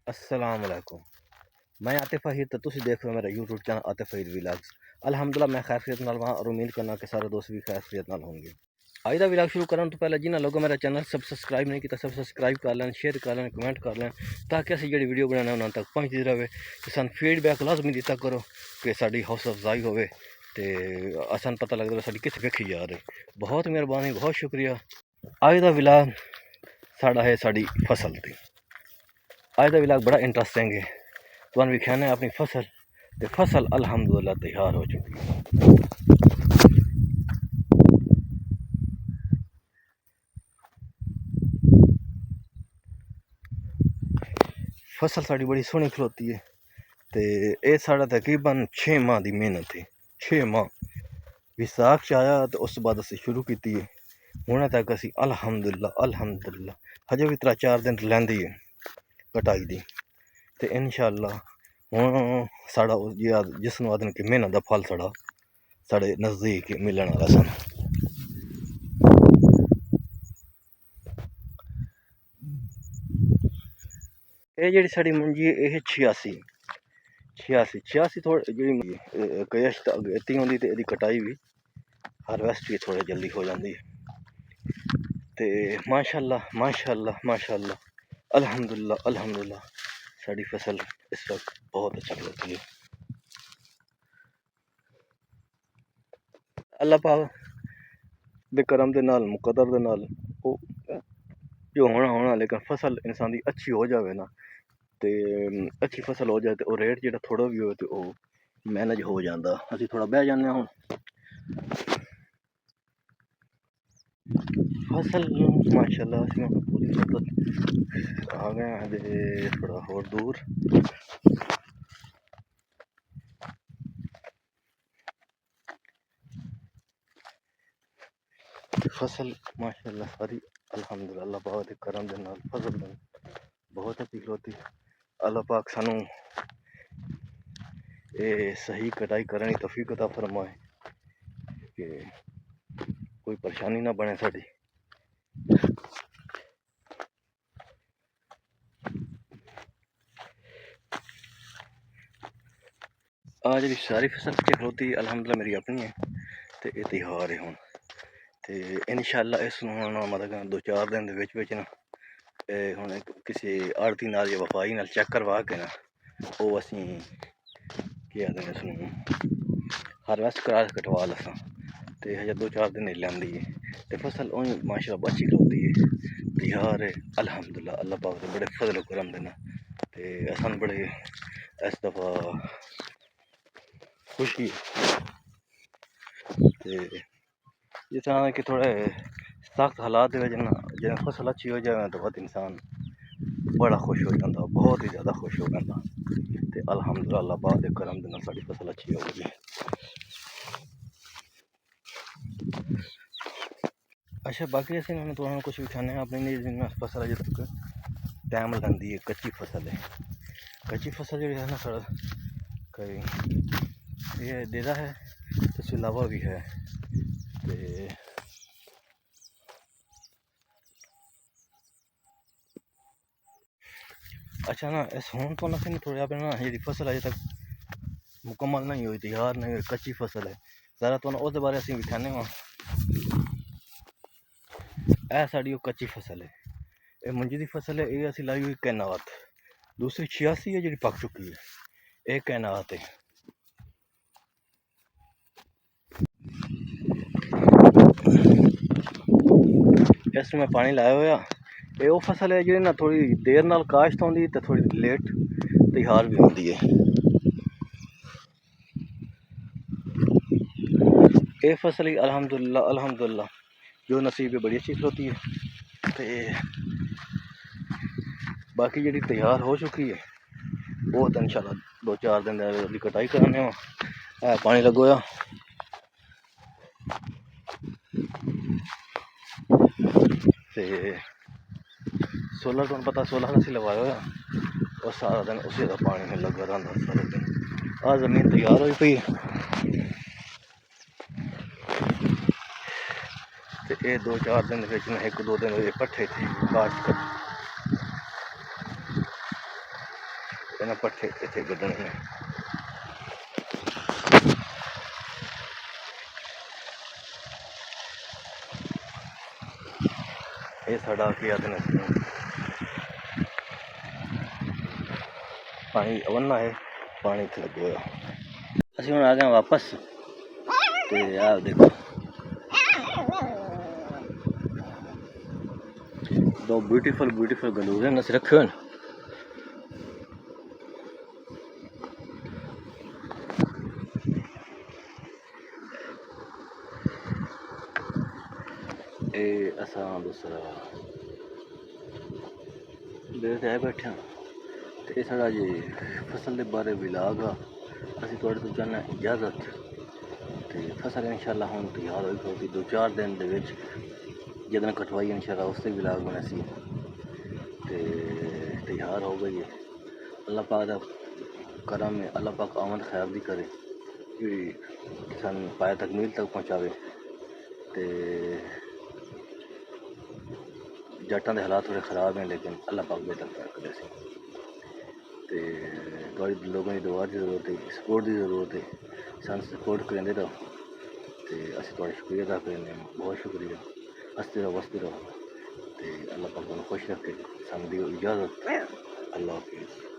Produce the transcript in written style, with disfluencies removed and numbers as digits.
अस्सलाम वालेकुम। मैं आतिफ अहीर तो तुम देख रहे हो मेरा YouTube channel Atif Ahir vlogs. अल्हम्दुलिल्लाह मैं खैरियत नाल वहाँ और उम्मीद करना कि सारे दोस्त भी खैरियत नाल होंगे। आज का व्लॉग शुरू करने तो पहले जिन्होंने लोगों मेरा चैनल सब्सक्राइब नहीं किया सब सब्सक्राइब कर लें, शेयर कर लें, कमेंट कर लें ताकि असं जी वीडियो बनाने उन्होंने तक पहुँचती रहे। तो सन फीडबैक लाजमी दिता करो कि साड़ी हौसला अफजाई हो तो असन पता लगता है साड़ी कितने वेखी जा रही। बहुत मेहरबानी, बहुत शुक्रिया। आज का व्लॉग साड़ा है साड़ी फसल की। आज का व्लॉग बड़ा इंटरेस्टिंग है। तुहानू विखाने अपनी फसल तो फसल अल्हम्दुलिल्लाह तैयार हो चुकी है। फसल साड़ी बड़ी सोहनी खलोती है तो यह साढ़ा तकरीबन 6 माह की मेहनत है। 6 माह विसाख च आया तो उस बाद असी शुरू की है। हुणे तक असी अल्हम्दुलिल्लाह हजे भी 3-4 दिन लैंदी है कटाई दी। तो इंशाअल्लाह हुण साड़ा जिस आदमी की मेहनत का फल साढ़े नज़दीक मिलने वाला सन। ये जी साड़ी मंजी है यह 86 थोड़ी जी कयश्त इतनी होंगी तो यदी कटाई भी हारवेस्ट भी थोड़ी जल्दी हो जाती है। तो माशाअल्लाह अल्हम्दुलिल्लाह साड़ी फसल इस वक्त बहुत अच्छी होती है। अल्लाह पाक दे करम दे नाल मुकद्दर दे नाल जो होना लेकिन फसल इंसान की अच्छी हो जाए ना तो अच्छी फसल हो जाए तो रेट जो थोड़ा भी हो तो मैनेज हो जाता। असी थोड़ा बह जाने हूँ फसल माशाअल्लाह पूरी फसल आ गए हैं थोड़ा और दूर। फसल माशाअल्लाह सारी अल्हम्दुलिल्लाह अल्लाह पाक दे करम दे नाल फसल बहुत अच्छी खलोती। अल्लाह पाक सानू सही कटाई करने की तौफीक अता फरमाए कि कोई परेशानी ना बने साड़ी। आज जी सारी फसल अच्छी खलोती अल्हम्दुलिल्लाह मेरी अपनी है तो ये तैयार है हुण। तो इंशाअल्लाह इस मतलब 2-4 दिन ना हुण किसी आड़ती नाल या वफाई नाल चेक करवा के ना वो असी क्या आखदे ने इसनूं हारवेस्ट करा कटवा लसां तो हजे 2-4 दिन लैंदी है तो फसल उही माशाअल्लाह अच्छी खलोती है तैयार है अल्हम्दुलिल्लाह। अल्लाह पाक दे बड़े फजल करम दे ना ते असन बड़े इस दफ़ा खुशी जिस तरह कि थोड़े सख्त हालात जिन्हें फसल अच्छी हो जाए तो बाद इंसान बड़ा खुश हो जाता, बहुत ही ज़्यादा खुश हो जाता। तो अल्हम्दुलिल्लाह अल्लाह पाक दे करम दे नाल साडी फसल अच्छी हो गई। अच्छा बाकी असीं हुण तुहानूं कुछ विखाने अपनी फसल अजे तक टाइम लैंदी है। कच्ची फसल है, कच्ची फसल जी है ना साढ़ा कई ये देदा है इसके अलावा भी है। तो अच्छा ना इस हुण तो असीं थोड़े अपने ना जी फसल अजे तक मुकम्मल नहीं हुई, तैयार नहीं हुई, कच्ची फसल है ज़रा तो उस बारे असीं विखाने वा। यह साड़ी कच्ची फसल है, ये मुंजी की फसल है। ये असीं लाई हुई कैनात दूसरी 86 है जी पक चुकी है। ये कैनात है। इसमें पानी लाया हुआ ये वो फसल है जी ना थोड़ी देर नाल काश्त होंदी तो थोड़ी लेट तैयार भी होती है। ये फसल ही अल्हम्दुलिल्लाह जो नसीब है बड़ी अच्छी खलोती है। तो बाकी जी तैयार हो चुकी है वो तो इंशाअल्लाह 2-4 दिन की कटाई कराने पानी लगोया। तो सोलर तुहानूं पता सोलर असीं लगवाया होया और सारा दिन उसी का पानी लगा रहा सारा दिन। आ जमीन तैयार हुई पई तो ये 2-4 दिन 1-2 दिन पट्ठे थे काश्त कर इन्हें पट्ठे इतने गड्ढने ने। ये साढ़ा क्या पानी अवन्ना है, पानी इतने लगे हुआ। असं हम आ गए वापस, तो आप देखो दो ब्यूटीफुल गलूरे नस रखे हुए। असा दूसरा बेट है बैठे तो ये साढ़ा जी फसल के बारे विलाग आ। असी थोड़े तो चाहना इजाजत, तो फसल इंशाल्लाह हम तैयार होगी 2-4 दिन जदन कटवाई इंशाल्लाह उससे विलाग बना सी तैयार हो गई है। अल्लाह पाक का करम है, अल्लाह पाक आमद खैर दी करे, सन पाया तकमील तक पहुँचावे। तो जट्टां के हालात थोड़े ख़राब हैं, लेकिन अल्लाह पाक बेहतर करे सी। तो थोड़ी लोगों की दुआ की जरूरत है, सपोर्ट की जरूरत है। सन सपोर्ट करेंदे रहो, तो असं थोड़ा शुक्रिया अदा करने, बहुत शुक्रिया। हंसते रहो वसते रहो, तो अल्लाह पाक तुहानू खुश रखे। सन दी इजाज़त, अल्लाह हाफिज़।